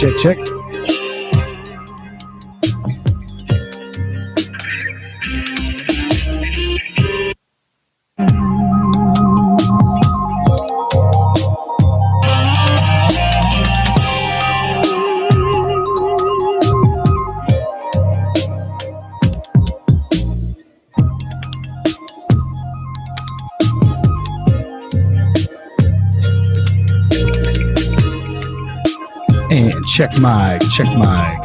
check, check. And check mic, check mic.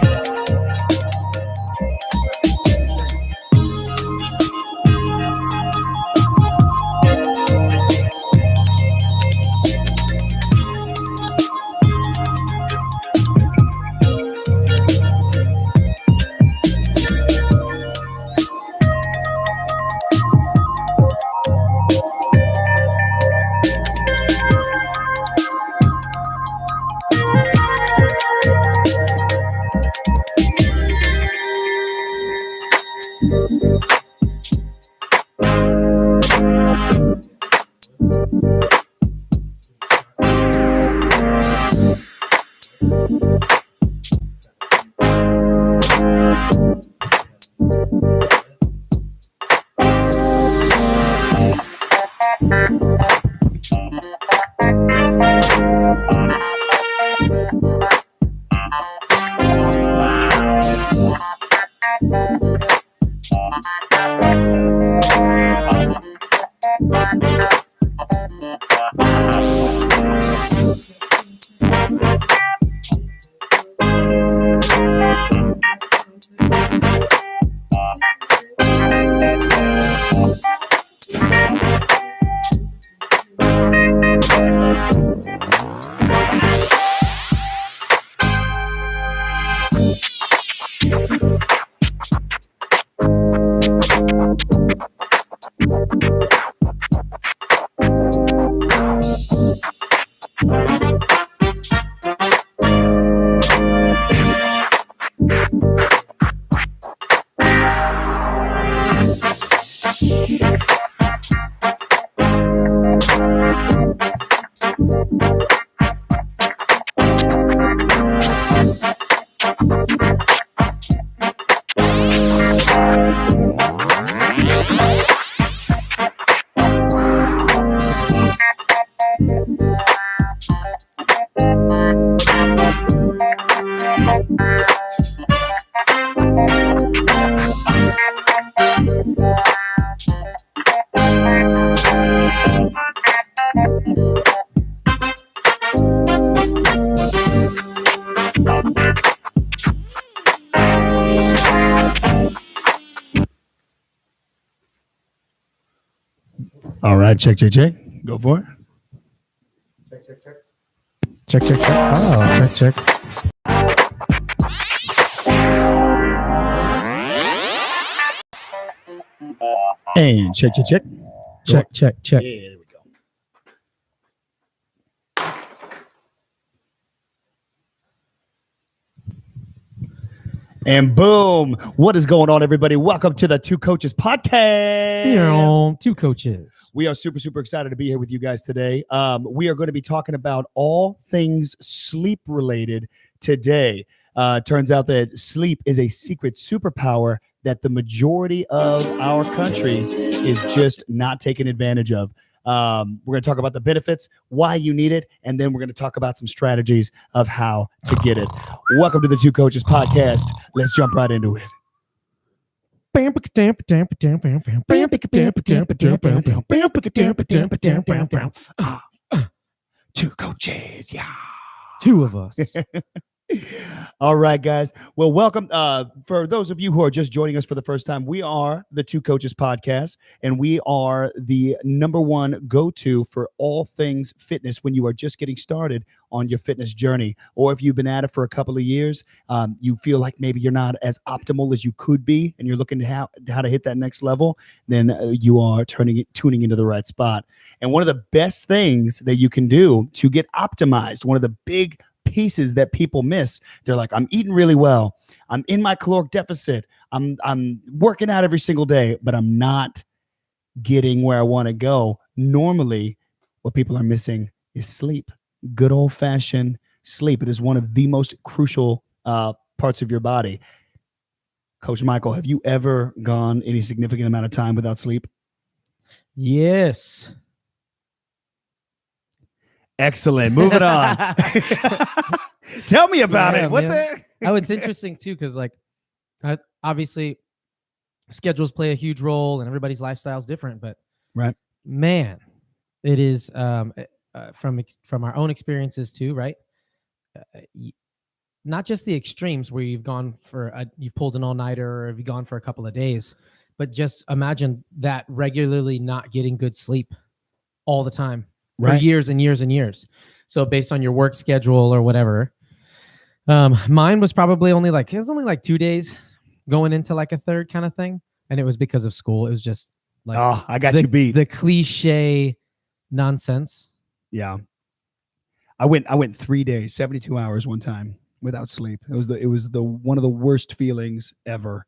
All right, check, check, check. Go for it. Check, check, check. Check, check, check. Oh, check, check. And check, check, check. Check, check, check. Yeah, there we go. And boom. What is going on, everybody? Welcome to the Two Coaches Podcast. Two coaches. We are super, super excited to be here with you guys today. We are going to be talking about all things sleep related today. Turns out that sleep is a secret superpower that the majority of our country is just not taking advantage of. We're going to talk about the benefits, why you need it, and then we're going to talk about some strategies of how to get it. Welcome to the Two Coaches Podcast. Let's jump right into it. Two coaches, yeah. Two of us. All right, guys. Well, welcome. For those of you who are just joining us for the first time, we are the Two Coaches Podcast, and we are the number one go-to for all things fitness when you are just getting started on your fitness journey. Or if you've been at it for a couple of years, you feel like maybe you're not as optimal as you could be, and you're looking to how to hit that next level, then you are tuning into the right spot. And one of the best things that you can do to get optimized, one of the big pieces that people miss, they're like, I'm eating really well, I'm in my caloric deficit, I'm working out every single day, but I'm not getting where I want to go. Normally, what people are missing is sleep. Good old-fashioned sleep. It is one of the most crucial parts of your body. Coach Michael, have you ever gone any significant amount of time without sleep? Yes. Excellent. Moving on. Tell me about Yeah, it. What man. the? Oh, it's interesting too, because like, obviously, schedules play a huge role, and everybody's lifestyle is different. But Right. man, it is from our own experiences too, right? Not just the extremes where you've gone you pulled an all nighter, or you've gone for a couple of days, but just imagine that regularly not getting good sleep all the time for Right. years and years and years. So based on your work schedule or whatever, mine was probably only like 2 days going into like a third kind of thing, and it was because of school. It was just like Oh, I got you beat. the cliche nonsense. Yeah. I went 3 days, 72 hours one time without sleep. It was the one of the worst feelings ever.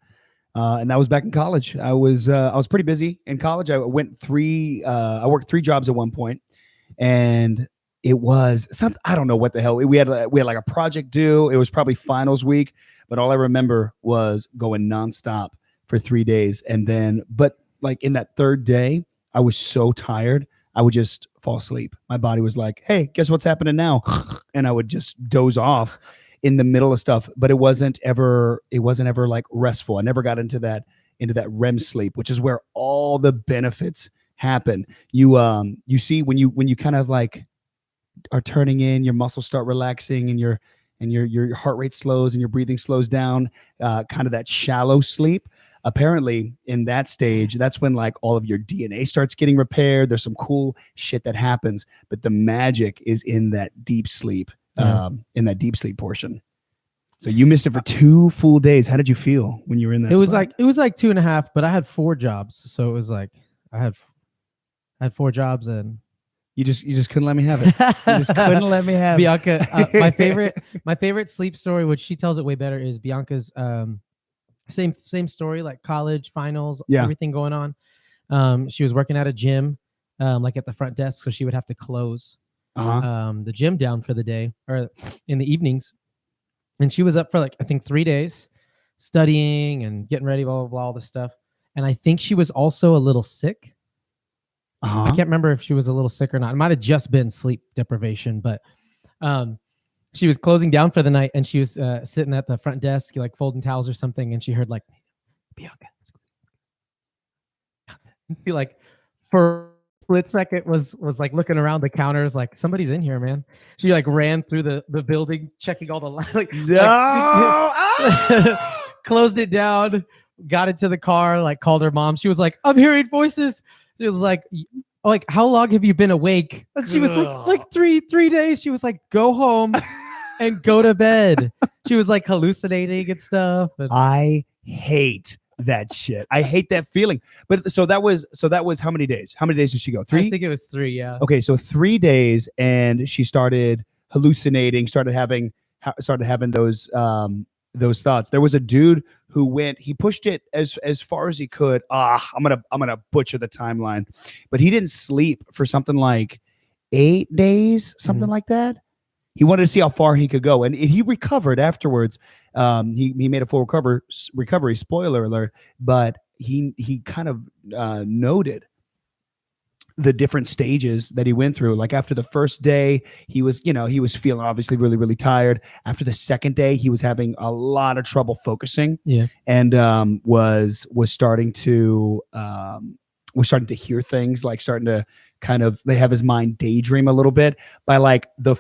And that was back in college. I was pretty busy in college. I worked 3 jobs at one point, and it was something, I don't know what the hell. We had like a project due. It was probably finals week, but all I remember was going nonstop for 3 days, but like in that third day, I was so tired, I would just fall asleep. My body was like, "Hey, guess what's happening now?" And I would just doze off in the middle of stuff. But it wasn't ever like restful. I never got into that REM sleep, which is where all the benefits happen. You see when you kind of like are turning in, your muscles start relaxing, and your heart rate slows and your breathing slows down. Kind of that shallow sleep. Apparently, in that stage, that's when like all of your DNA starts getting repaired. There's some cool shit that happens, but the magic is in that deep sleep. In that deep sleep portion. So you missed it for 2 full days. How did you feel when you were in that? It was like 2.5, but I had 4 jobs, so it was like I had 4 jobs, and you just couldn't let me have it. You just couldn't let me have Bianca. My favorite sleep story, which she tells it way better, is Bianca's same story, like college finals, everything going on. She was working at a gym, like at the front desk, so she would have to close the gym down for the day or in the evenings. And she was up for like, I think 3 days studying and getting ready, blah, blah, blah, all this stuff. And I think she was also a little sick. I can't remember if she was a little sick or not. It might have just been sleep deprivation, but she was closing down for the night, and she was sitting at the front desk, like folding towels or something. And she heard like, Bianca. She like for split second was like looking around the counters, like somebody's in here, man. She like ran through the building, checking all the like, closed it down, got into the car, like called her mom. She was like, "I'm hearing voices." She was like, how long have you been awake? And she was like three days. She was like, "Go home and go to bed." She was like hallucinating and stuff. And I hate that shit. I hate that feeling. But so that was how many days? How many days did she go? 3? I think it was 3. Yeah. Okay, so 3 days, and she started hallucinating. Started having those thoughts. There was a dude who he pushed it as far as he could. I'm gonna butcher the timeline, but he didn't sleep for something like 8 days, something like that. He wanted to see how far he could go, and he recovered afterwards. He made a full recovery. Spoiler alert! But he kind of noted the different stages that he went through. Like after the first day, he was feeling obviously really, really tired. After the second day, he was having a lot of trouble focusing. Yeah. And was starting to hear things, like starting to kind of have his mind daydream a little bit. By like a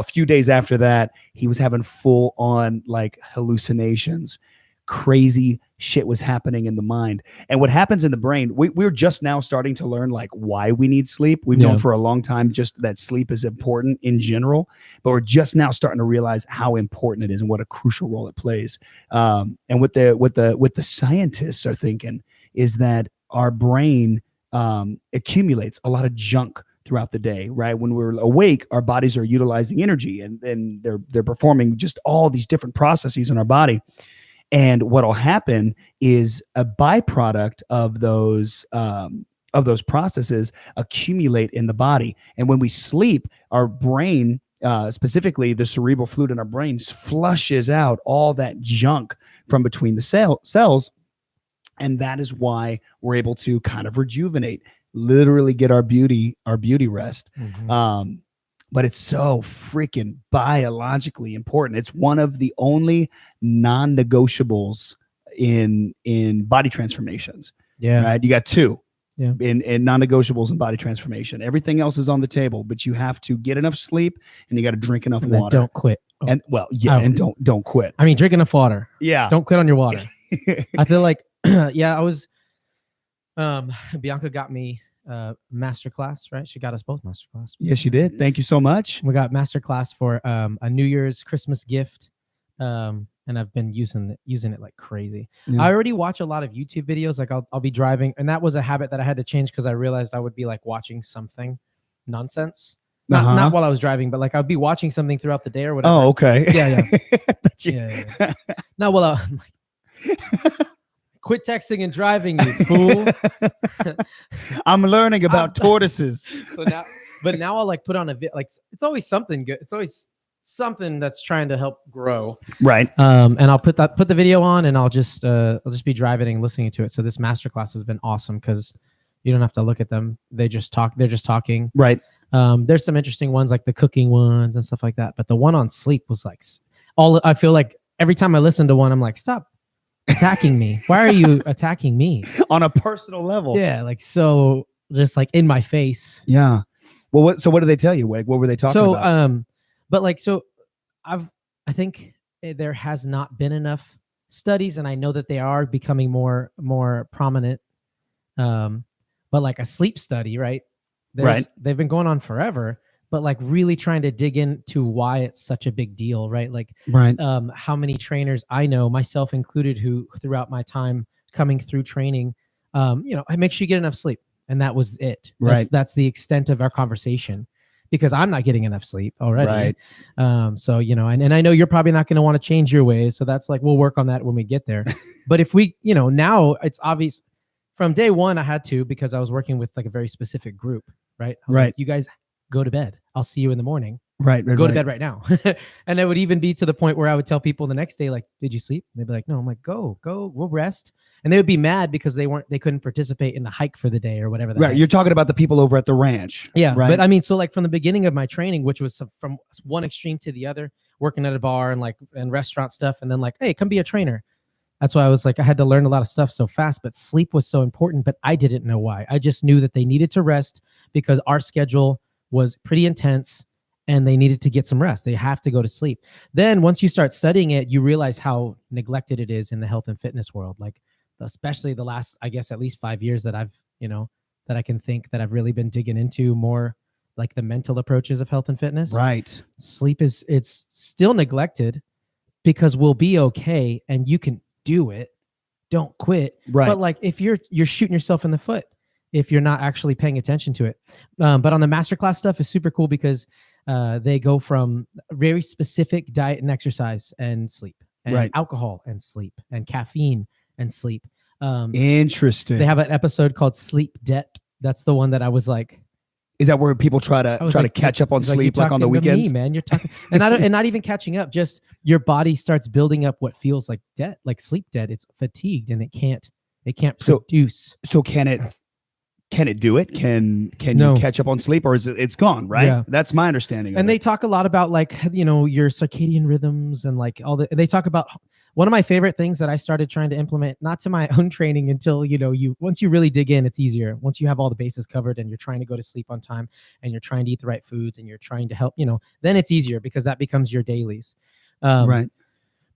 few days after that, he was having full on like hallucinations. Crazy shit was happening in the mind. And what happens in the brain, we're just now starting to learn like why we need sleep. We've known for a long time just that sleep is important in general, but we're just now starting to realize how important it is and what a crucial role it plays. And what the scientists are thinking is that our brain accumulates a lot of junk throughout the day, right? When we're awake, our bodies are utilizing energy, and they're performing just all these different processes in our body. And what'll happen is a byproduct of those processes accumulate in the body. And when we sleep, our brain specifically the cerebral fluid in our brains flushes out all that junk from between the cells. And that is why we're able to kind of rejuvenate, literally get our beauty rest. But it's so freaking biologically important. It's one of the only non-negotiables in body transformations. Yeah. Right. You got two. Yeah. In non-negotiables in body transformation. Everything else is on the table, but you have to get enough sleep and you got to drink enough And water. don't quit. Oh. And and don't quit. I mean, drink enough water. Yeah. Don't quit on your water. I feel like, I was, Bianca got me masterclass, right? She got us both masterclass. Yes, she did. Thank you so much. We got masterclass for a New Year's Christmas gift. And I've been using it like crazy. Yeah. I already watch a lot of YouTube videos. Like I'll be driving, and that was a habit that I had to change because I realized I would be like watching something nonsense. Not while I was driving, but like I'd be watching something throughout the day or whatever. Oh, okay. Yeah. Yeah. Not while I'm like, quit texting and driving, you fool. I'm learning about tortoises. So now I'll like put on like it's always something good. It's always something that's trying to help grow. Right. And I'll put the video on and I'll just be driving and listening to it. So this masterclass has been awesome because you don't have to look at them. They're just talking. Right. There's some interesting ones like the cooking ones and stuff like that. But the one on sleep was like I feel like every time I listen to one, I'm like, stop attacking me. Why are you attacking me? On a personal level. Yeah. Like, so just like in my face. Yeah. Well, what did they tell you? Like, what were they talking about? But like, so I think there has not been enough studies, and I know that they are becoming more prominent. But like a sleep study, right? They've been going on forever, but like really trying to dig into why it's such a big deal, right? Like, how many trainers I know, myself included, who throughout my time coming through training, I make sure you get enough sleep, and that was it. That's the extent of our conversation. Because I'm not getting enough sleep already. Right. So, and I know you're probably not going to want to change your ways. So that's like, we'll work on that when we get there. But if we, now it's obvious from day one, I had to, because I was working with like a very specific group, right? I was like, you guys go to bed. I'll see you in the morning. Go to bed right now. And it would even be to the point where I would tell people the next day, like, did you sleep? And they'd be like, no. I'm like, go, we'll rest. And they would be mad because they couldn't participate in the hike for the day or whatever. Right. You're talking about the people over at the ranch. Yeah. Right? But I mean, so like from the beginning of my training, which was from one extreme to the other, working at a bar and restaurant stuff. And then like, hey, come be a trainer. That's why I was like, I had to learn a lot of stuff so fast, but sleep was so important, but I didn't know why. I just knew that they needed to rest because our schedule was pretty intense. And they needed to get some rest. They have to go to sleep. Then once you start studying it, you realize how neglected it is in the health and fitness world. Like, especially the last, I guess, at least 5 years that I've, that I can think that I've really been digging into more like the mental approaches of health and fitness. Right. Sleep it's still neglected because we'll be okay and you can do it. Don't quit. Right. But like if you're shooting yourself in the foot if you're not actually paying attention to it. But on the masterclass stuff is super cool because they go from very specific diet and exercise and sleep and alcohol and sleep and caffeine and sleep. Interesting. They have an episode called Sleep Debt. That's the one that I was like, is that where people try to catch up on sleep, like on the weekends? Me, man, you're talking, and not even catching up. Just your body starts building up what feels like debt, like sleep debt. It's fatigued and it can't produce. So can it do it? Can you catch up on sleep, or is it's gone? Right. Yeah. That's my understanding. And they talk a lot about like your circadian rhythms and like they talk about. One of my favorite things that I started trying to implement, not to my own training until, once you really dig in, it's easier. Once you have all the bases covered and you're trying to go to sleep on time and you're trying to eat the right foods and you're trying to help, then it's easier because that becomes your dailies. Right.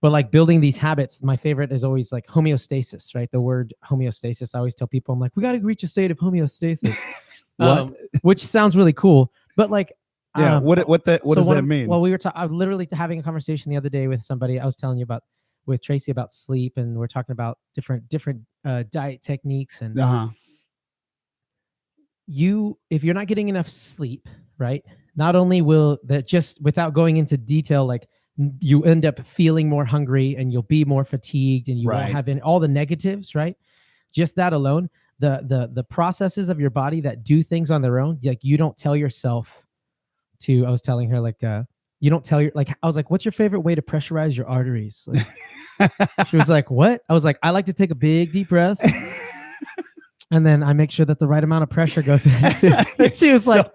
But like building these habits, my favorite is always like homeostasis, right? The word homeostasis. I always tell people, I'm like, we got to reach a state of homeostasis, which sounds really cool. But like, yeah, what does that mean? Well, I was literally having a conversation the other day with somebody. I was telling you with Tracy about sleep, and we're talking about different diet techniques. And if you're not getting enough sleep, right? Not only will that, just without going into detail, like you end up feeling more hungry and you'll be more fatigued and you won't have all the negatives, right? Just that alone, the processes of your body that do things on their own, like you don't tell yourself to. I was telling her like you don't tell your, like, I was like, what's your favorite way to pressurize your arteries? Like, she was like, what? I was like, I like to take a big deep breath. And then I make sure that the right amount of pressure goes in. And she was like,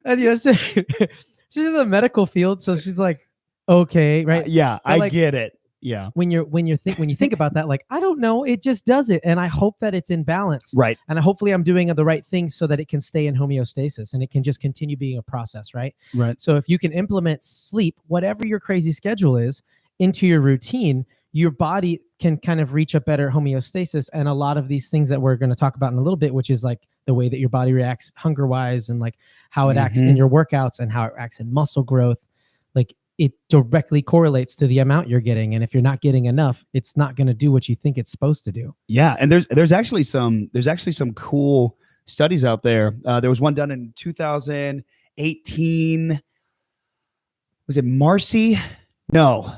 and she's in the medical field, so she's like, okay, right? Yeah, But I like, get it. Yeah. when you think about that, like, I don't know, it just does it, and I hope that it's in balance, Right. and hopefully I'm doing the right things so that it can stay in homeostasis and it can just continue being a process, right? Right. So if you can implement sleep, whatever your crazy schedule is, into your routine, your body can kind of reach a better homeostasis, and a lot of these things that we're going to talk about in a little bit, which is like the way that your body reacts hunger wise, and like how it acts in your workouts and how it acts in muscle growth, like it directly correlates to the amount you're getting. And if you're not getting enough, it's not going to do what you think it's supposed to do. Yeah, and there's actually some cool studies out there. There was one done in 2018. Was it Marcy? No.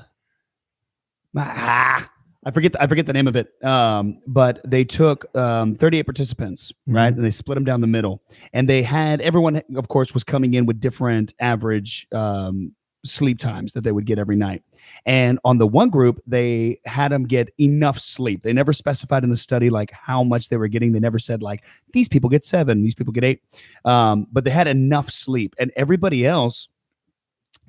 I forget the name of it. But they took 38 participants, right? And they split them down the middle. And they had everyone, of course, was coming in with different average sleep times that they would get every night. And on the one group, they had them get enough sleep. They never specified in the study like how much they were getting. They never said like these people get 7, these people get 8. But they had enough sleep, and everybody else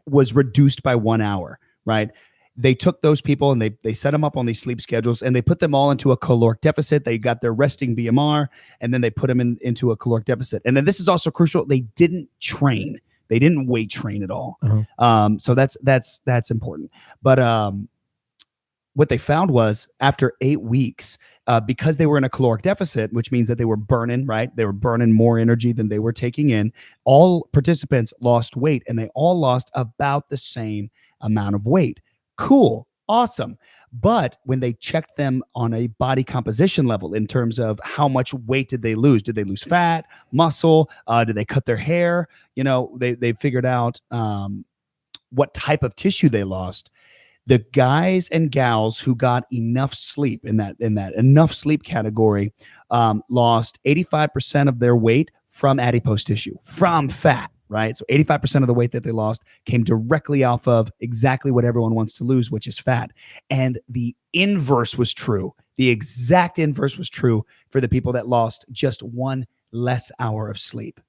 was reduced by 1 hour, right? They took those people and they set them up on these sleep schedules, and they put them all into a caloric deficit. They got their resting BMR, and then they put them into a caloric deficit. And then this is also crucial. They didn't train. They didn't weight train at all. So that's important. But what they found was after 8 weeks, because they were in a caloric deficit, which means that they were burning, right? They were burning more energy than they were taking in. All participants lost weight, and they all lost about the same amount of weight. Cool. Awesome. But when they checked them on a body composition level in terms of how much weight did they lose? Did they lose fat, muscle? Did they cut their hair? They figured out what type of tissue they lost. The guys and gals who got enough sleep in that enough sleep category lost 85% of their weight from adipose tissue, from fat. Right. So 85% of the weight that they lost came directly off of exactly what everyone wants to lose, which is fat. And the inverse was true. The exact inverse was true for the people that lost just 1 less hour of sleep.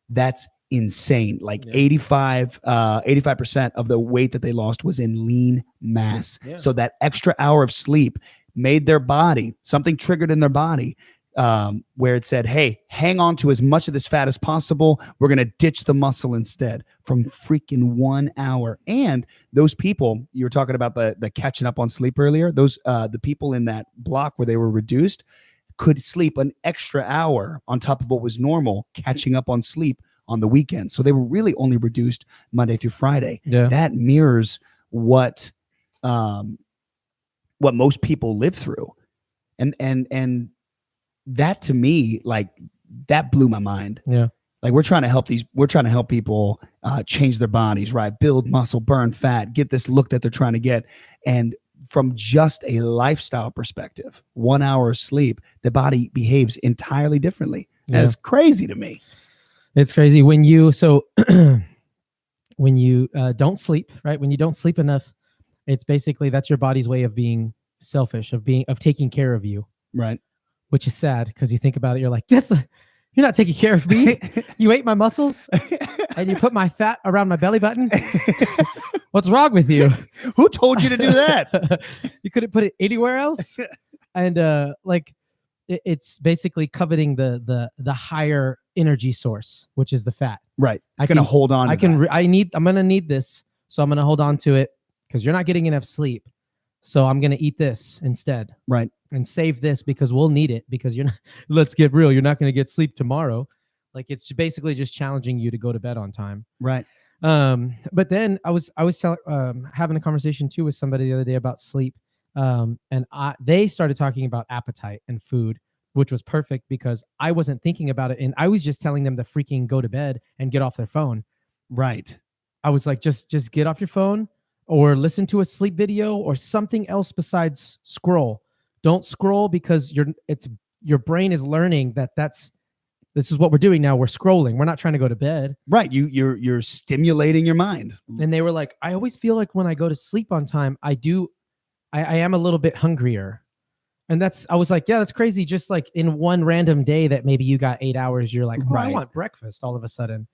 That's insane. Like 85% of the weight that they lost was in lean mass. Yeah. So that extra hour of sleep made their body, something triggered in their body, where it said, hey, hang on to as much of this fat as possible. We're going to ditch the muscle instead, from freaking 1 hour. And those people, you were talking about the catching up on sleep earlier, those the people in that block where they were reduced could sleep an extra hour on top of what was normal, catching up on sleep on the weekend. So they were really only reduced Monday through Friday. Yeah. That mirrors what most people live through. And that, to me, like, that blew my mind. Yeah. Like, we're trying to help people change their bodies, right? Build muscle, burn fat, get this look that they're trying to get. And from just a lifestyle perspective, 1 hour of sleep, the body behaves entirely differently. Yeah. That's crazy to me. It's crazy when you don't sleep, right? When you don't sleep enough, it's basically, that's your body's way of being selfish, of taking care of you. Right. Which is sad, because you think about it, you're like, you're not taking care of me. You ate my muscles and you put my fat around my belly button. What's wrong with you? Who told you to do that? You couldn't put it anywhere else. And it's basically coveting the higher energy source, which is the fat. Right. It's going to hold on. I'm going to need this. So I'm going to hold on to it, because you're not getting enough sleep. So I'm going to eat this instead. Right. And save this because we'll need it, because you're not, let's get real, you're not going to get sleep tomorrow. Like, it's basically just challenging you to go to bed on time. Right. But then I was having a conversation too with somebody the other day about sleep. And they started talking about appetite and food, which was perfect, because I wasn't thinking about it. And I was just telling them to freaking go to bed and get off their phone. Right. I was like, just get off your phone, or listen to a sleep video or something else besides scroll. Don't scroll, because your brain is learning that that's this is what we're doing now. We're scrolling. We're not trying to go to bed. Right. You're stimulating your mind. And they were like, I always feel like when I go to sleep on time, I am a little bit hungrier. And I was like, yeah, that's crazy. Just like in one random day that maybe you got 8 hours, you're like, oh, I want breakfast all of a sudden.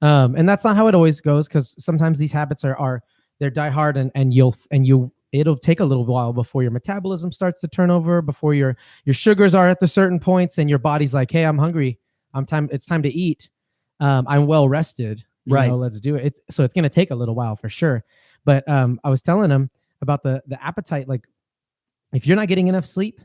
And that's not how it always goes, because sometimes these habits they're die hard, and it'll take a little while before your metabolism starts to turn over, before your sugars are at the certain points and your body's like, hey, I'm hungry. It's time to eat. I'm well rested. Let's do it. So it's going to take a little while for sure. But I was telling him about the appetite. Like, if you're not getting enough sleep,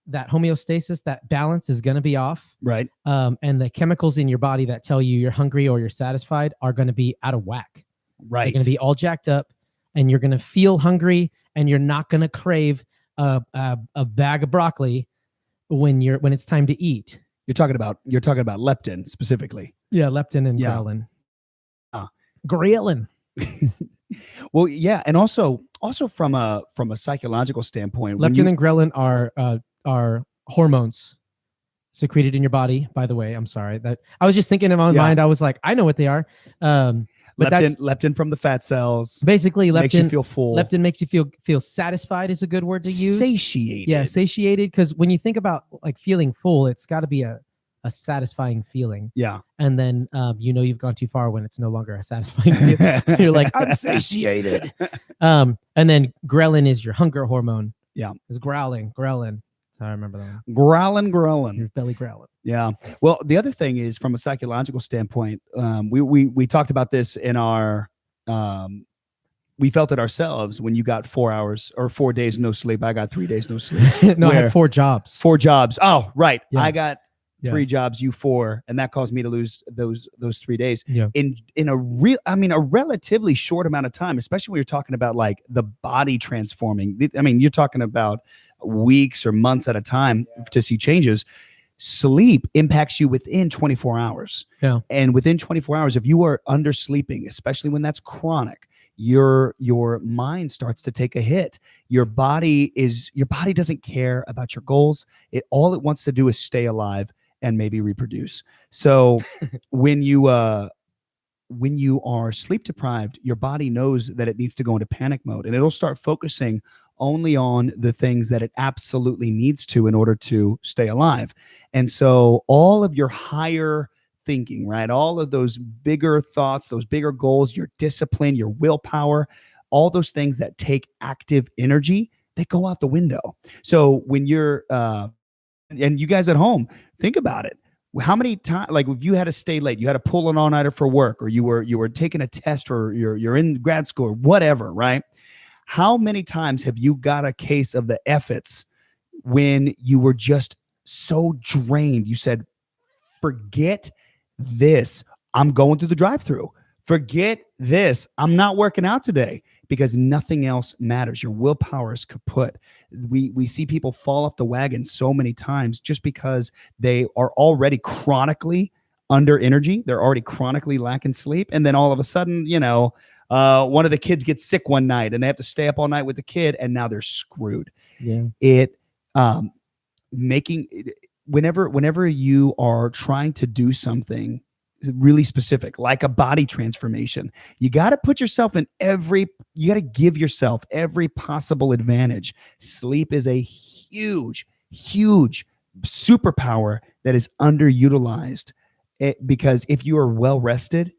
that homeostasis, that balance is going to be off. Right. And the chemicals in your body that tell you you're hungry or you're satisfied are going to be out of whack. Right. They're going to be all jacked up, and you're going to feel hungry, and you're not going to crave a bag of broccoli when it's time to eat. You're talking about leptin specifically. Yeah, leptin and ghrelin. Ghrelin. Well, yeah, and also from a psychological standpoint, leptin and ghrelin are hormones secreted in your body. By the way, I'm sorry that I was just thinking in my mind. I was like, I know what they are. But leptin from the fat cells. Basically, leptin makes you feel full. Leptin makes you feel satisfied is a good word to use. Satiated. Yeah, satiated. Because when you think about like feeling full, it's got to be a satisfying feeling. Yeah. And then you've gone too far when it's no longer a satisfying feeling. You're like, I'm satiated. And then ghrelin is your hunger hormone. Yeah. It's growling. That's how I remember that one. Growling. Your belly growling. Yeah. Well, the other thing is, from a psychological standpoint, we talked about this in our we felt it ourselves when you got 4 hours or 4 days no sleep. I got 3 days no sleep. No, I had 4 jobs. 4 jobs. Oh, right. Yeah. I got 3 jobs, you 4, and that caused me to lose those 3 days in a relatively short amount of time, especially when you're talking about like the body transforming. I mean, you're talking about weeks or months at a time to see changes. Sleep impacts you within 24 hours. Yeah. And within 24 hours, if you are undersleeping, especially when that's chronic, your mind starts to take a hit. Your body doesn't care about your goals. All it wants to do is stay alive and maybe reproduce. So when you are sleep deprived, your body knows that it needs to go into panic mode, and it'll start focusing only on the things that it absolutely needs to in order to stay alive. And so all of your higher thinking, right? All of those bigger thoughts, those bigger goals, your discipline, your willpower, all those things that take active energy, they go out the window. So when you're, and you guys at home, think about it. How many times, like if you had to stay late, you had to pull an all-nighter for work, or you were taking a test, or you're in grad school, or whatever, right? How many times have you got a case of the Ep6 when you were just so drained? You said, forget this. I'm going through the drive-through. Forget this. I'm not working out today, because nothing else matters. Your willpower is kaput. We see people fall off the wagon so many times just because they are already chronically under energy. They're already chronically lacking sleep. And then all of a sudden, one of the kids gets sick one night and they have to stay up all night with the kid, and now they're screwed. Yeah. Whenever you are trying to do something really specific, like a body transformation, you got to put yourself in you got to give yourself every possible advantage. Sleep is a huge, huge superpower that is underutilized, because if you are well rested,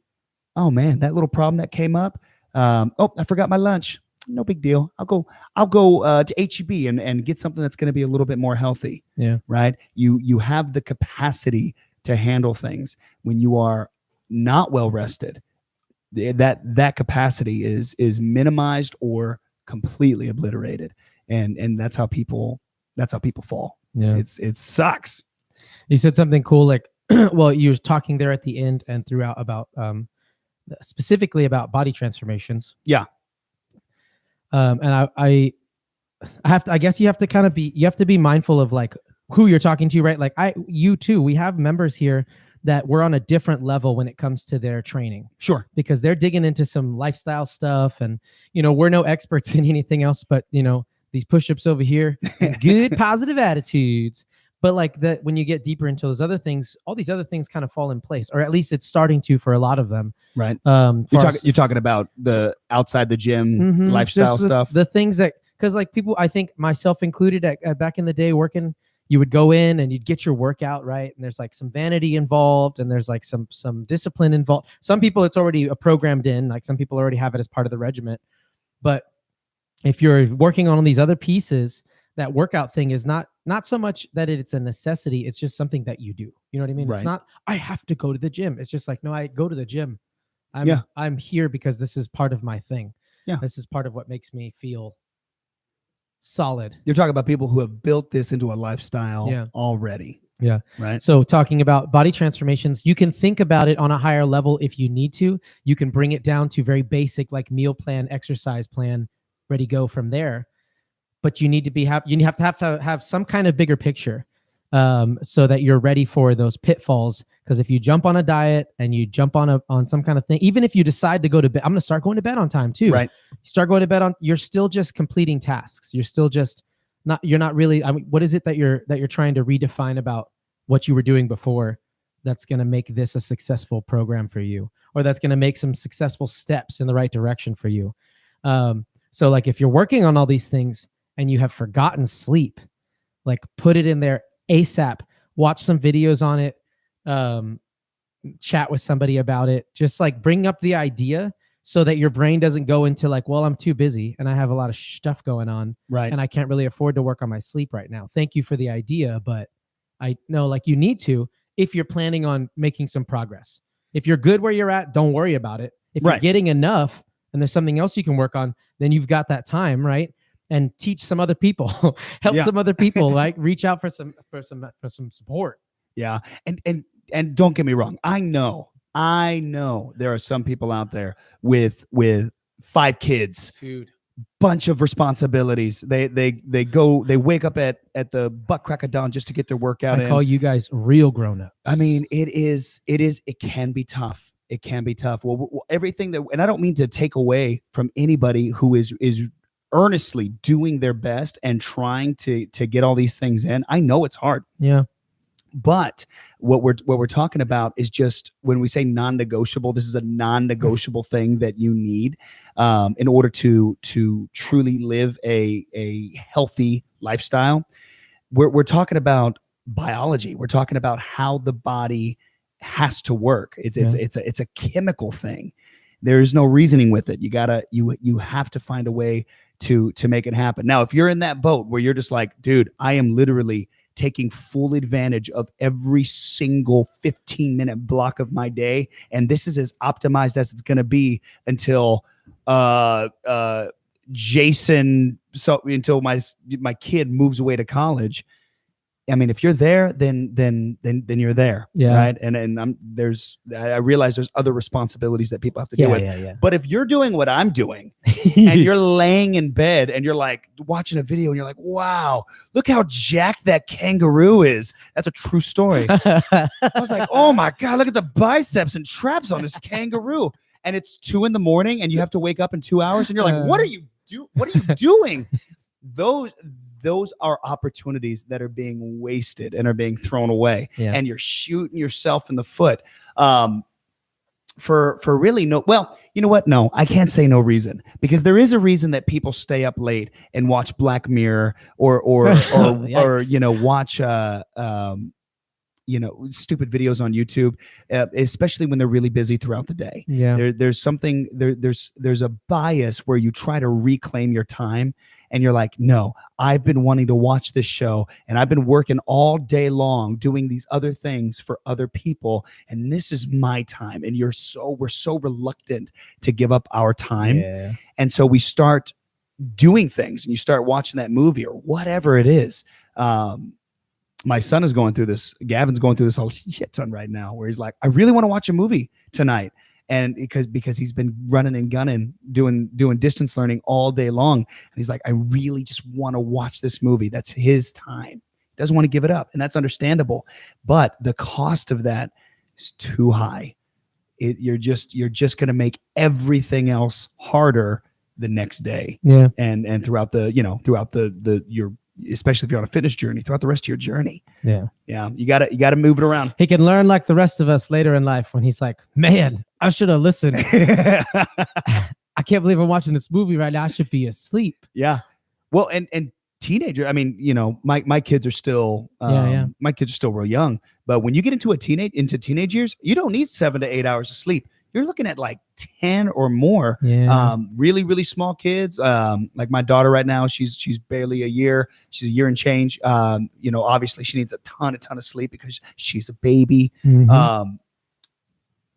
oh man, that little problem that came up, I forgot my lunch. No big deal. I'll go to HEB and get something that's going to be a little bit more healthy. Yeah. Right. You have the capacity to handle things. When you are not well rested, that capacity is minimized or completely obliterated. And that's how people fall. Yeah. It sucks. You said something cool, like, well, you were talking there at the end and throughout about specifically about body transformations. Yeah. And I guess you have to be mindful of like who you're talking to, right? Like you too, we have members here that we're on a different level when it comes to their training. Sure. Because they're digging into some lifestyle stuff, and, we're no experts in anything else, but, these push-ups over here, good positive attitudes. But like that, when you get deeper into those other things, all these other things kind of fall in place, or at least it's starting to for a lot of them. Right. You're you're talking about the outside the gym lifestyle just stuff. the things that, because like people, I think myself included, at back in the day working, you would go in and you'd get your workout right, and there's like some vanity involved, and there's like some discipline involved. Some people it's already programmed in, like some people already have it as part of the regiment. But if you're working on these other pieces, that workout thing is not so much that it's a necessity. It's just something that you do. You know what I mean? Right. It's not, I have to go to the gym. It's just like, no, I go to the gym. Yeah. I'm here because this is part of my thing. Yeah. This is part of what makes me feel solid. You're talking about people who have built this into a lifestyle Yeah. already. Yeah. Right. So talking about body transformations, you can think about it on a higher level if you need to. You can bring it down to very basic, like meal plan, exercise plan, ready, go from there. But you need to you have to have some kind of bigger picture, so that you're ready for those pitfalls. Because if you jump on a diet and you jump on some kind of thing, even if you decide to go to bed, I'm going to start going to bed on time too. Right. You start going to bed you're still just completing tasks. You're still just you're not really, I mean, what is it that you're trying to redefine about what you were doing before that's going to make this a successful program for you, or that's going to make some successful steps in the right direction for you? So like if you're working on all these things and you have forgotten sleep, like put it in there ASAP, watch some videos on it, chat with somebody about it, just like bring up the idea so that your brain doesn't go into like, well, I'm too busy and I have a lot of stuff going on, right, and I can't really afford to work on my sleep right now. Thank you for the idea, but I know like you need to, if you're planning on making some progress. If you're good where you're at, don't worry about it. If you're getting enough and there's something else you can work on, then you've got that time, right? And teach some other people, help some other people, like reach out for some support. Yeah. And don't get me wrong. I know there are some people out there with 5 kids, food, bunch of responsibilities. They wake up at the butt crack of dawn just to get their workout in. I call you guys real grown-ups. I mean, it can be tough. It can be tough. Well, everything that, and I don't mean to take away from anybody who is earnestly doing their best and trying to get all these things in. I know it's hard. Yeah. But what we're talking about is just, when we say non-negotiable, this is a non-negotiable thing that you need in order to truly live a healthy lifestyle. We're talking about biology. We're talking about how the body has to work. It's a chemical thing. There is no reasoning with it. You have to find a way to make it happen. Now, if you're in that boat where you're just like, dude, I am literally taking full advantage of every single 15-minute block of my day, and this is as optimized as it's going to be until until my kid moves away to college. I mean, if you're there, then you're there, right? And I realize there's other responsibilities that people have to deal with. Yeah. But if you're doing what I'm doing, and you're laying in bed and you're like watching a video and you're like, wow, look how jacked that kangaroo is. That's a true story. I was like, oh my God, look at the biceps and traps on this kangaroo. And it's 2 a.m. and you have to wake up in 2 hours and you're like, what are you doing? Those are opportunities that are being wasted and are being thrown away, and you're shooting yourself in the foot for really no. Well, you know what? No, I can't say no reason, because there is a reason that people stay up late and watch Black Mirror or watch stupid videos on YouTube, especially when they're really busy throughout the day. Yeah, there's a bias where you try to reclaim your time. And you're like, no, I've been wanting to watch this show and I've been working all day long doing these other things for other people. And this is my time. And we're so reluctant to give up our time. Yeah. And so we start doing things, and you start watching that movie or whatever it is. My son is going through this. Gavin's going through this whole shit ton right now, where he's like, I really want to watch a movie tonight. And because he's been running and gunning, doing distance learning all day long. And he's like, I really just want to watch this movie. That's his time. He doesn't want to give it up. And that's understandable. But the cost of that is too high. You're just going to make everything else harder the next day. Yeah. And throughout the especially if you're on a fitness journey, throughout the rest of your journey. Yeah. Yeah. You gotta move it around. He can learn like the rest of us later in life when he's like, man, I should have listened. I can't believe I'm watching this movie right now. I should be asleep. Yeah. Well, and teenager, I mean, my kids are still my kids are still real young, but when you get into teenage years, you don't need 7 to 8 hours of sleep. You're looking at like 10 or more. Yeah. Really, really small kids. Like my daughter right now, she's barely a year. She's a year and change. Obviously she needs a ton of sleep because she's a baby. Mhm.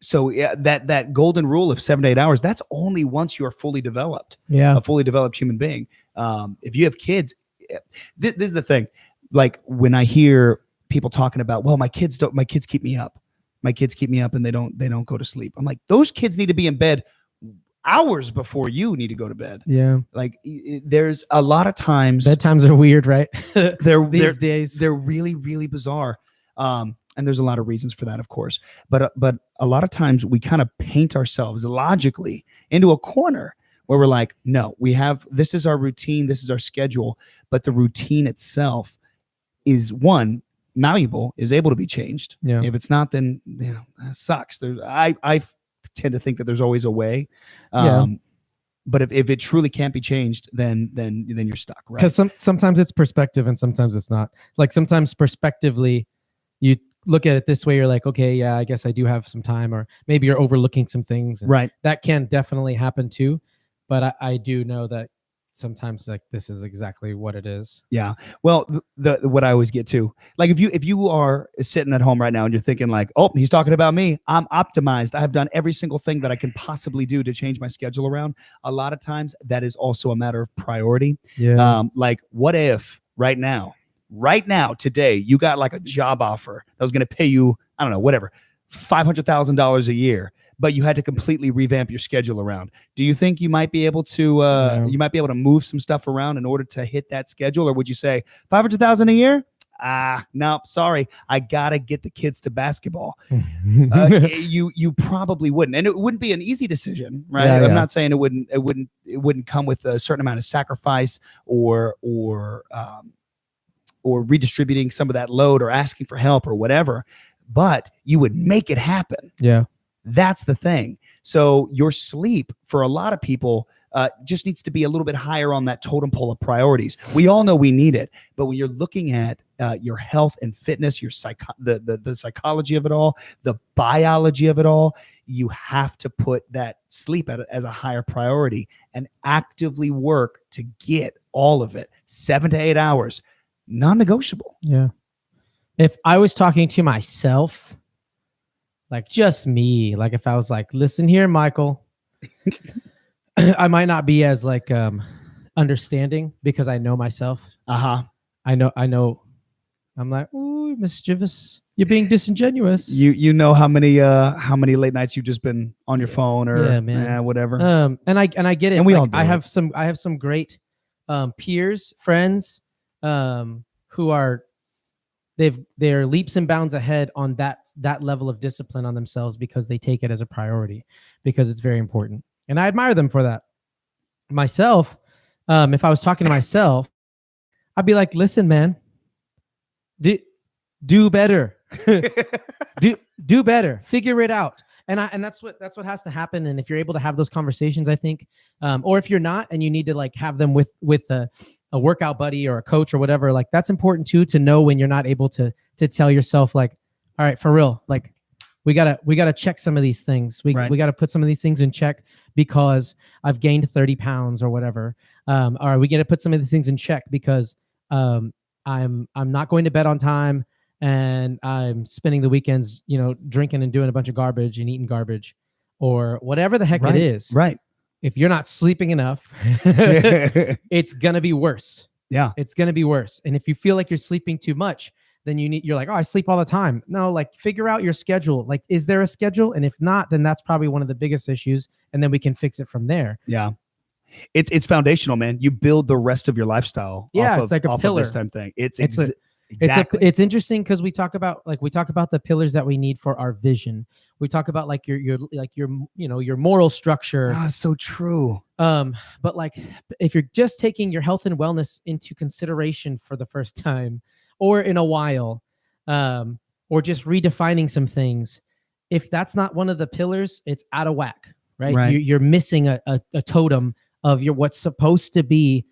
So yeah, that golden rule of 7 to 8 hours, that's only once you are fully developed, Yeah. a fully developed human being. If you have kids, this is the thing. Like when I hear people talking about, well, my kids keep me up. My kids keep me up and they don't go to sleep. I'm like, those kids need to be in bed hours before you need to go to bed. Yeah. Like there's a lot of times bedtimes are weird, right? these days. They're really, really bizarre. And there's a lot of reasons for that, of course. But a lot of times we kind of paint ourselves logically into a corner where we're like, no, this is our routine, this is our schedule. But the routine itself is malleable, is able to be changed. Yeah. If it's not, then that sucks. I tend to think that there's always a way. But if it truly can't be changed, then you're stuck, right? Because sometimes it's perspective and sometimes it's not. It's like sometimes perspectively, you look at it this way, you're like, okay, yeah, I guess I do have some time, or maybe you're overlooking some things. Right. That can definitely happen too. But I do know that sometimes like this is exactly what it is. Yeah. Well, what I always get to, like if you are sitting at home right now and you're thinking like, oh, he's talking about me. I'm optimized. I have done every single thing that I can possibly do to change my schedule around. A lot of times that is also a matter of priority. Yeah. Like what if right now, today, you got like a job offer that was going to pay you, I don't know, whatever, $500,000 a year, but you had to completely revamp your schedule around. Do you think you might be able to move some stuff around in order to hit that schedule? Or would you say $500,000 a year? No, sorry. I got to get the kids to basketball. You probably wouldn't. And it wouldn't be an easy decision, right? Yeah, I'm not saying it wouldn't come with a certain amount of sacrifice or redistributing some of that load or asking for help or whatever, but you would make it happen. Yeah. That's the thing. So your sleep for a lot of people just needs to be a little bit higher on that totem pole of priorities. We all know we need it, but when you're looking at your health and fitness, your the psychology of it all, the biology of it all, you have to put that sleep as a higher priority and actively work to get all of it. 7 to 8 hours. Non-negotiable. Yeah. If I was talking to myself, like just me, like if I was like, listen here, Michael, I might not be as like understanding because I know myself. I know. I'm like, ooh, mischievous. You're being disingenuous. You know how many late nights you've just been on your phone or whatever. And I get it. And we like, all do I have some great peers, friends, who are they're leaps and bounds ahead on that level of discipline on themselves because they take it as a priority because it's very important. And I admire them for that. Myself, if I was talking to myself, I'd be like, listen, man, do better. do better. Figure it out. And that's what has to happen. And if you're able to have those conversations, I think, or if you're not and you need to like have them with a workout buddy or a coach or whatever, like that's important too, to know when you're not able to tell yourself like, all right, for real, like we gotta check some of these things. We gotta put some of these things in check because I've gained 30 pounds or whatever. Or we gotta put some of these things in check because I'm not going to bed on time and I'm spending the weekends, drinking and doing a bunch of garbage and eating garbage or whatever the heck it is. Right. If you're not sleeping enough, it's going to be worse. Yeah. It's going to be worse. And if you feel like you're sleeping too much, then you're like, oh, I sleep all the time. No, like figure out your schedule. Like, is there a schedule? And if not, then that's probably one of the biggest issues. And then we can fix it from there. Yeah. It's foundational, man. You build the rest of your lifestyle. It's like a pillar. Of this time thing. Exactly. It's interesting because we talk about the pillars that we need for our vision. We talk about like your like your your moral structure. So true. But like if you're just taking your health and wellness into consideration for the first time or in a while, or just redefining some things, if that's not one of the pillars, it's out of whack, right? You're missing a totem of your what's supposed to be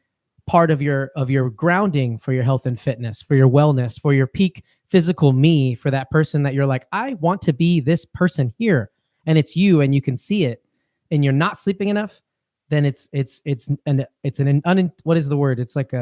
part of your grounding for your health and fitness, for your wellness, for your peak physical me, for that person that you're like, I want to be this person here, and it's you, and you can see it, and you're not sleeping enough, then it's what is the word? It's like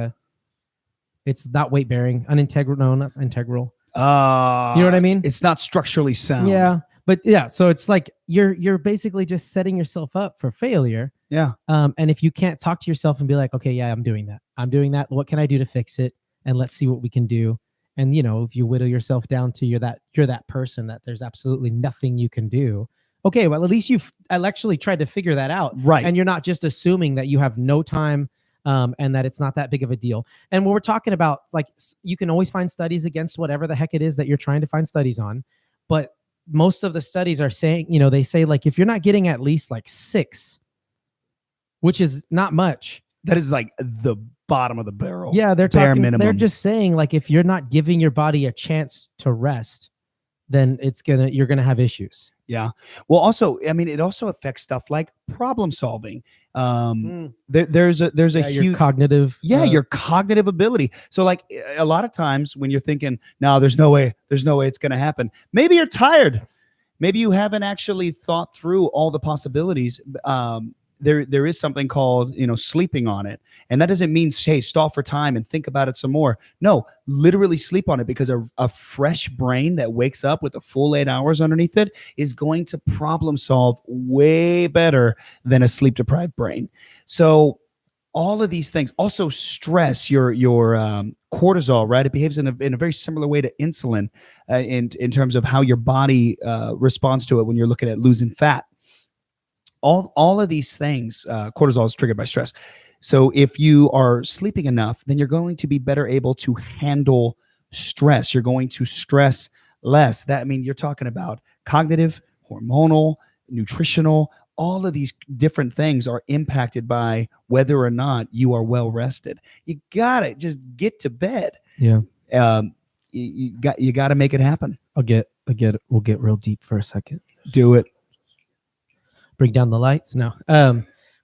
it's not weight bearing, unintegral. No, not integral. You know what I mean? It's not structurally sound. Yeah. But yeah, so it's like you're basically just setting yourself up for failure. Yeah. And if you can't talk to yourself and be like, okay, yeah, I'm doing that. What can I do to fix it? And let's see what we can do. And if you whittle yourself down to you're that person that there's absolutely nothing you can do. Okay, well, at least you've actually tried to figure that out. Right. And you're not just assuming that you have no time, and that it's not that big of a deal. And when we're talking about, like, you can always find studies against whatever the heck it is that you're trying to find studies on. But most of the studies are saying, they say, like, if you're not getting at least like 6, which is not much. That is like the bottom of the barrel. Yeah, they're bare talking. Minimum. They're just saying, like, if you're not giving your body a chance to rest, then you're gonna have issues. Yeah. Well, also, I mean, it also affects stuff like problem solving. There's a huge your cognitive. Your cognitive ability. So, like, a lot of times when you're thinking, no, there's no way it's going to happen. Maybe you're tired. Maybe you haven't actually thought through all the possibilities. There is something called, sleeping on it. And that doesn't mean, hey, stall for time and think about it some more. No, literally sleep on it, because a fresh brain that wakes up with a full 8 hours underneath it is going to problem solve way better than a sleep deprived brain. So all of these things, also stress, your cortisol, right? It behaves in a very similar way to insulin in terms of how your body responds to it when you're looking at losing fat. All of these things, cortisol is triggered by stress. So if you are sleeping enough, then you're going to be better able to handle stress. You're going to stress less. That, I mean, you're talking about cognitive, hormonal, nutritional, all of these different things are impacted by whether or not you are well rested. You gotta just get to bed. Yeah. You gotta make it happen. I'll get it. We'll get real deep for a second. Do it. Bring down the lights. No.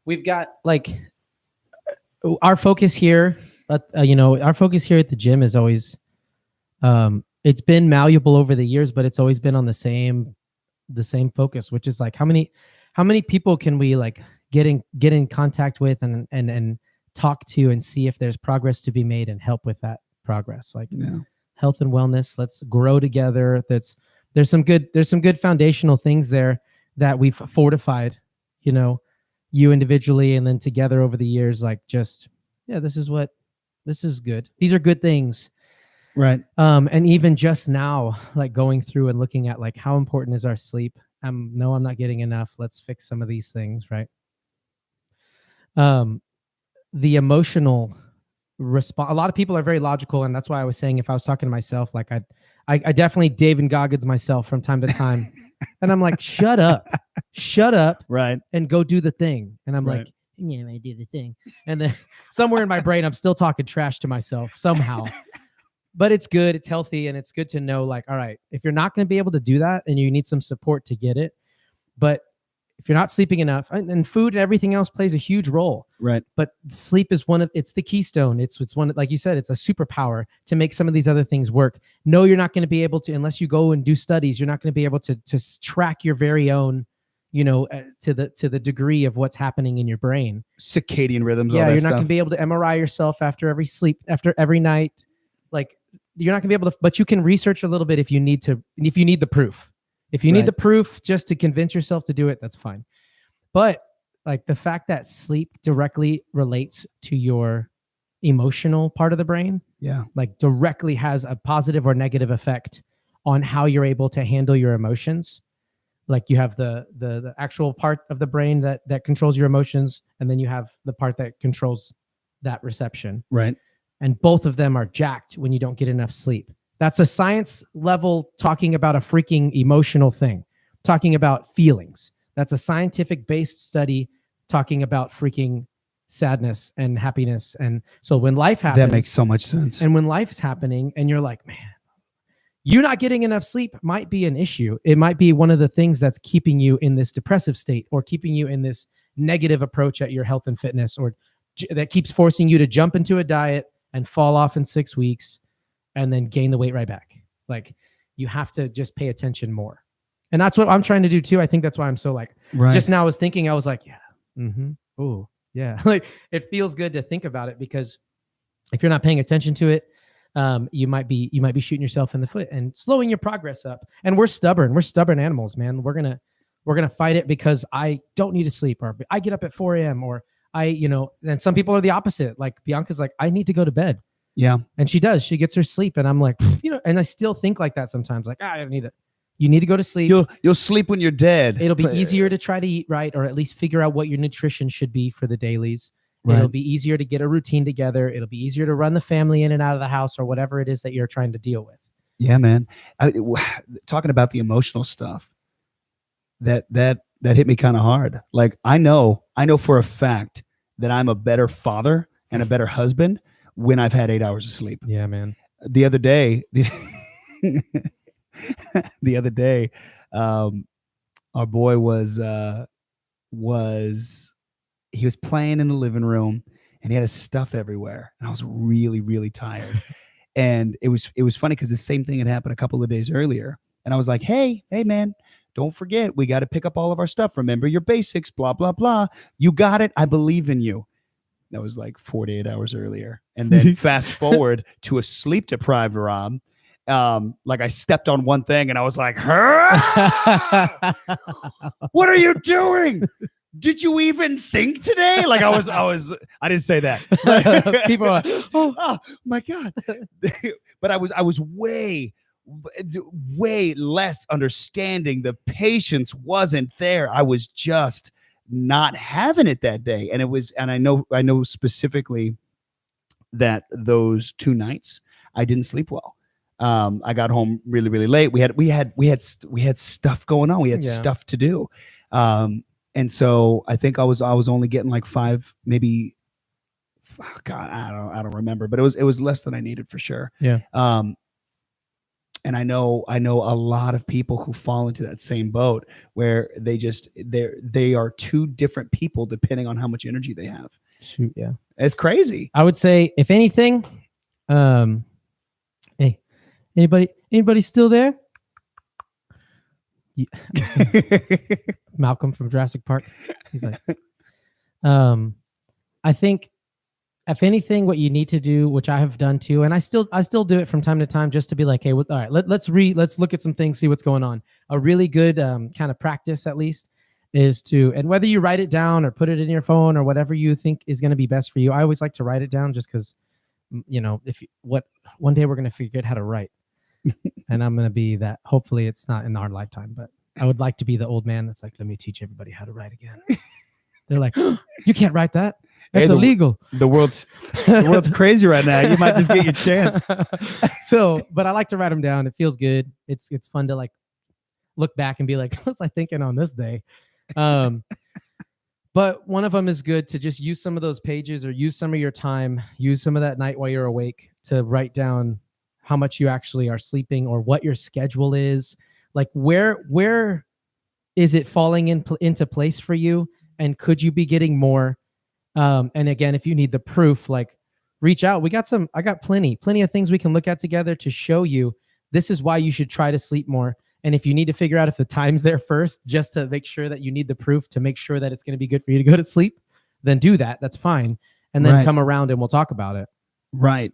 We've got, like, our focus here, our focus here at the gym is always, it's been malleable over the years, but it's always been on the same focus, which is like, how many people can we, like, get in contact with and talk to and see if there's progress to be made and help with that progress. Like, health and wellness, let's grow together. There's some good foundational things there that we've fortified, you individually and then together over the years. Like, just, this is good. These are good things. Right. And even just now, like, going through and looking at, like, how important is our sleep? No, I'm not getting enough. Let's fix some of these things. Right. The emotional response. A lot of people are very logical. And that's why I was saying, if I was talking to myself, like, I definitely David Goggins myself from time to time. And I'm like, shut up, right, and go do the thing. And I'm like, yeah, I do the thing. And then somewhere in my brain, I'm still talking trash to myself somehow. But it's good, it's healthy, and it's good to know, like, all right, if you're not going to be able to do that, and you need some support to get it, but if you're not sleeping enough, and food and everything else plays a huge role, right? But sleep is it's the keystone. It's one, like you said, it's a superpower to make some of these other things work. No, you're not going to be able to, unless you go and do studies, you're not going to be able to track your very own, to the degree of what's happening in your brain. Circadian rhythms. Yeah, you're not going to be able to MRI yourself after every night. Like, you're not going to be able to, but you can research a little bit if you need the proof. If you need the proof just to convince yourself to do it, that's fine. But, like, the fact that sleep directly relates to your emotional part of the brain, like, directly has a positive or negative effect on how you're able to handle your emotions. Like, you have the actual part of the brain that controls your emotions, and then you have the part that controls that reception. Right. And both of them are jacked when you don't get enough sleep. That's a science level talking about a freaking emotional thing. talking about feelings. That's a scientific based study talking about freaking sadness and happiness. And so when life happens, that makes so much sense. And when life's happening and you're like, man, you not getting enough sleep might be an issue. It might be one of the things that's keeping you in this depressive state or keeping you in this negative approach at your health and fitness, or that keeps forcing you to jump into a diet and fall off in 6 weeks and then gain the weight right back. Like, you have to just pay attention more. And that's what I'm trying to do too. I think that's why I'm so like, just now I was thinking, I was like, yeah, oh yeah. Like, it feels good to think about it, because if you're not paying attention to it, you might be shooting yourself in the foot and slowing your progress up. And we're stubborn animals, man. We're gonna fight it because I don't need to sleep, or I get up at 4 a.m. or and some people are the opposite. Like Bianca's like, I need to go to bed. Yeah. And she does. She gets her sleep. And I'm like, and I still think like that sometimes. Like, I don't need it. You need to go to sleep. You'll sleep when you're dead. It'll be easier to try to eat right, or at least figure out what your nutrition should be for the dailies. Right. It'll be easier to get a routine together. It'll be easier to run the family in and out of the house, or whatever it is that you're trying to deal with. Yeah, man. Talking about the emotional stuff, that hit me kind of hard. Like, I know for a fact that I'm a better father and a better husband when I've had 8 hours of sleep. Yeah, man. The other day, our boy was he was playing in the living room, and he had his stuff everywhere, and I was really, really tired. And it was funny because the same thing had happened a couple of days earlier, and I was like, hey man, don't forget, we got to pick up all of our stuff. Remember your basics, blah blah blah. You got it. I believe in you. That was like 48 hours earlier. And then fast forward to a sleep deprived Rob. Like, I stepped on one thing and I was like, what are you doing? Did you even think today? Like, I didn't say that. People are like, oh my God. But I was way less understanding. The patience wasn't there. I was just not having it that day. And I know specifically that those 2 nights I didn't sleep well. I got home really, really late. We had stuff going on. We had stuff to do. And so I think I was only getting like 5, maybe, God, I don't remember, but it was less than I needed for sure. Yeah. And I know a lot of people who fall into that same boat, where they are 2 different people depending on how much energy they have. Shoot, yeah. It's crazy. I would say, if anything, hey, anybody still there? Yeah. Malcolm from Jurassic Park. He's like, I think, if anything, what you need to do, which I have done too, and I still do it from time to time, just to be like, hey, all right, let's look at some things, see what's going on. A really good kind of practice, at least, is to, and whether you write it down or put it in your phone or whatever you think is going to be best for you. I always like to write it down, just because, one day we're going to figure out how to write, and I'm going to be that. Hopefully, it's not in our lifetime, but I would like to be the old man that's like, let me teach everybody how to write again. They're like, oh, you can't write that. That's illegal. The world's crazy right now. You might just get your chance. So, but I like to write them down. It feels good. It's fun to like look back and be like, what was I thinking on this day? But one of them is good to just use some of those pages, or use some of your time, use some of that night while you're awake to write down how much you actually are sleeping, or what your schedule is. Like, where is it falling into place for you? And could you be getting more? And again, if you need the proof, like, reach out. I got plenty of things we can look at together to show you this is why you should try to sleep more. And if you need to figure out if the time's there first, just to make sure that you need the proof to make sure that it's going to be good for you to go to sleep, then do that. That's fine. And then come around and we'll talk about it. Right.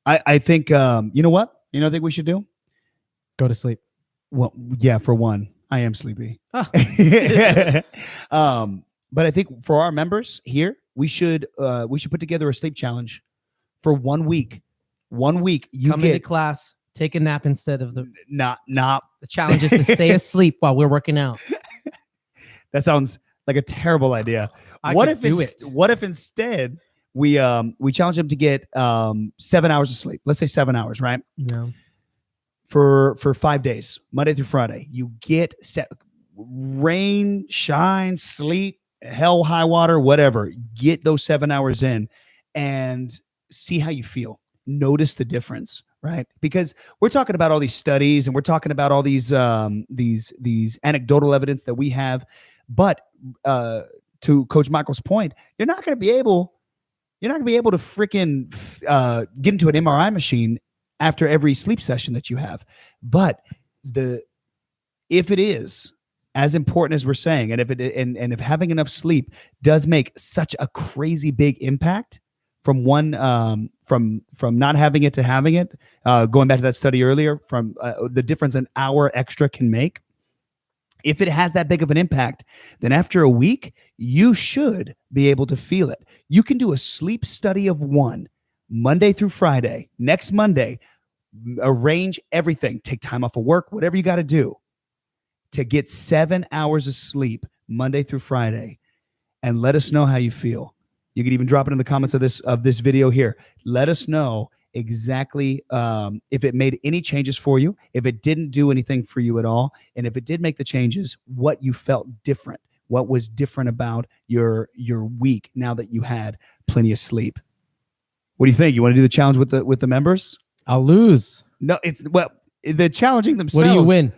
I think, you know what? I think we should do? Go to sleep. Well, yeah, for one, I am sleepy. Oh. But I think for our members here, we should put together a sleep challenge for 1 week. 1 week, you come into class, take a nap instead of the not. The challenge is to stay asleep while we're working out. That sounds like a terrible idea. What if instead we challenge them to get 7 hours of sleep? Let's say 7 hours, right? No. for 5 days, Monday through Friday. You get set, rain, shine, sleet, hell, high water, whatever. Get those 7 hours in and see how you feel. Notice the difference, right? Because we're talking about all these studies and we're talking about all these anecdotal evidence that we have, but to Coach Michael's point, you're not going to be able to freaking get into an MRI machine after every sleep session that you have. But if it is as important as we're saying, and if having enough sleep does make such a crazy big impact from from not having it to having it, going back to that study earlier, from the difference an hour extra can make. If it has that big of an impact, then after a week, you should be able to feel it. You can do a sleep study of 1, Monday through Friday. Next Monday, arrange everything. Take time off of work, whatever you got to do to get 7 hours of sleep Monday through Friday, and let us know how you feel. You can even drop it in the comments of this video here. Let us know exactly if it made any changes for you, if it didn't do anything for you at all, and if it did make the changes, what you felt different, what was different about your week now that you had plenty of sleep. What do you think? You want to do the challenge with the members? I'll lose. No, the challenging themselves. What do you win?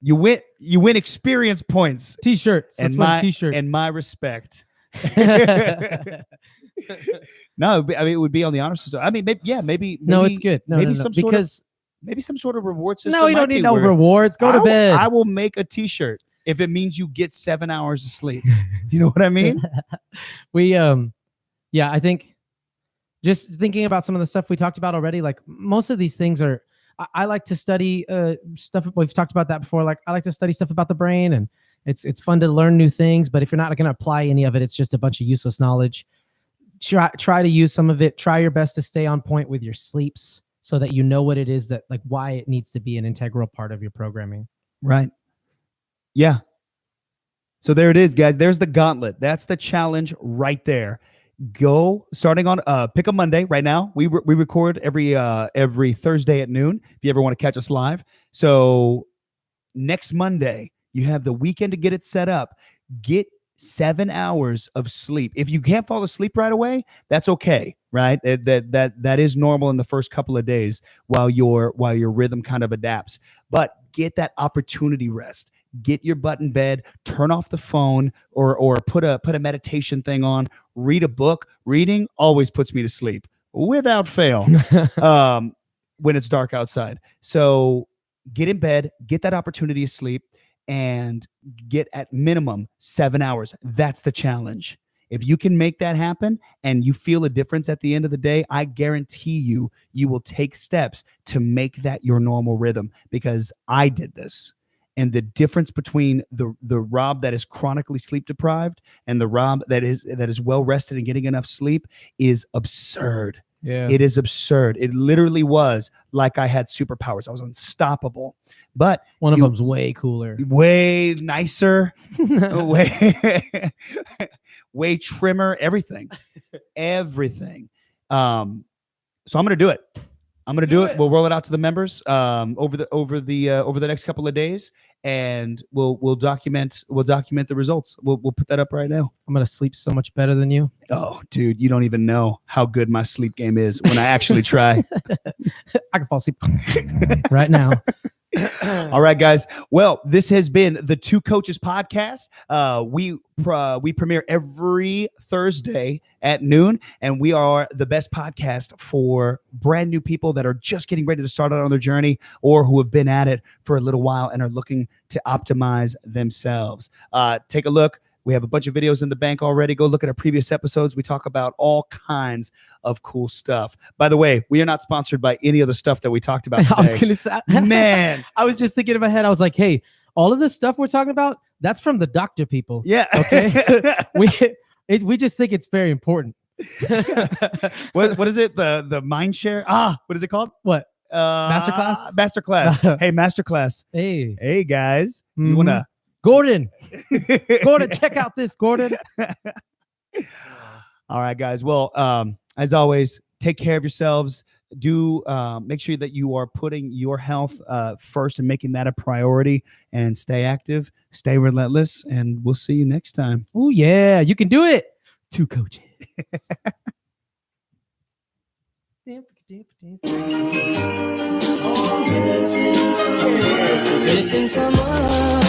You win experience points, T-shirts. Let's win a T-shirt. And my respect. No, I mean it would be on the honor system. I mean, maybe. No, it's good. No, maybe no, maybe some sort of reward system. No, you don't need no rewards. Go to bed. I will make a T-shirt if it means you get 7 hours of sleep. Do you know what I mean? Yeah, I think just thinking about some of the stuff we talked about already, like most of these things are. I like to study stuff. We've talked about that before. Like I like to study stuff about the brain, and it's fun to learn new things. But if you're not going to apply any of it, it's just a bunch of useless knowledge. Try to use some of it. Try your best to stay on point with your sleeps so that you know what it is that, like, why it needs to be an integral part of your programming. Right. Yeah. So there it is, guys. There's the gauntlet. That's the challenge right there. Go starting on pick a Monday right now. We record every Thursday at noon if you ever want to catch us live. So next Monday, you have the weekend to get it set up. Get 7 hours of sleep. If you can't fall asleep right away, that's okay, right? That is normal in the first couple of days while your rhythm kind of adapts. But get that opportunity rest. Get your butt in bed, turn off the phone, or put a meditation thing on, read a book. Reading always puts me to sleep without fail when it's dark outside. So get in bed, get that opportunity to sleep, and get at minimum 7 hours. That's the challenge. If you can make that happen and you feel a difference at the end of the day, I guarantee you will take steps to make that your normal rhythm, because I did this. And the difference between the Rob that is chronically sleep deprived and the Rob that is well rested and getting enough sleep is absurd. Yeah. It is absurd. It literally was like I had superpowers. I was unstoppable. But one of them's way cooler, way nicer, way trimmer, everything. So I'm going to do it. We'll roll it out to the members over the next couple of days, and we'll document the results. We'll put that up right now. I'm gonna sleep so much better than you. Oh, dude, you don't even know how good my sleep game is when I actually try. I can fall asleep right now. All right, guys. Well, this has been the Two Coaches podcast. We premiere every Thursday at noon, and we are the best podcast for brand new people that are just getting ready to start out on their journey, or who have been at it for a little while and are looking to optimize themselves. Take a look. We have a bunch of videos in the bank already. Go look at our previous episodes. We talk about all kinds of cool stuff. By the way, we are not sponsored by any of the stuff that we talked about today. I was gonna say, man, I was just thinking in my head. I was like, hey, all of this stuff we're talking about, that's from the doctor people. Yeah. Okay. we just think it's very important. What is it? The mind share? What is it called? What? Masterclass? Masterclass. Hey, masterclass. Hey, guys. Mm-hmm. You wanna Gordon, check out this, Gordon. All right, guys. Well, as always, take care of yourselves. do make sure that you are putting your health first and making that a priority, and stay active, stay relentless, and we'll see you next time. Oh yeah, you can do it. Two coaches. Missing someone.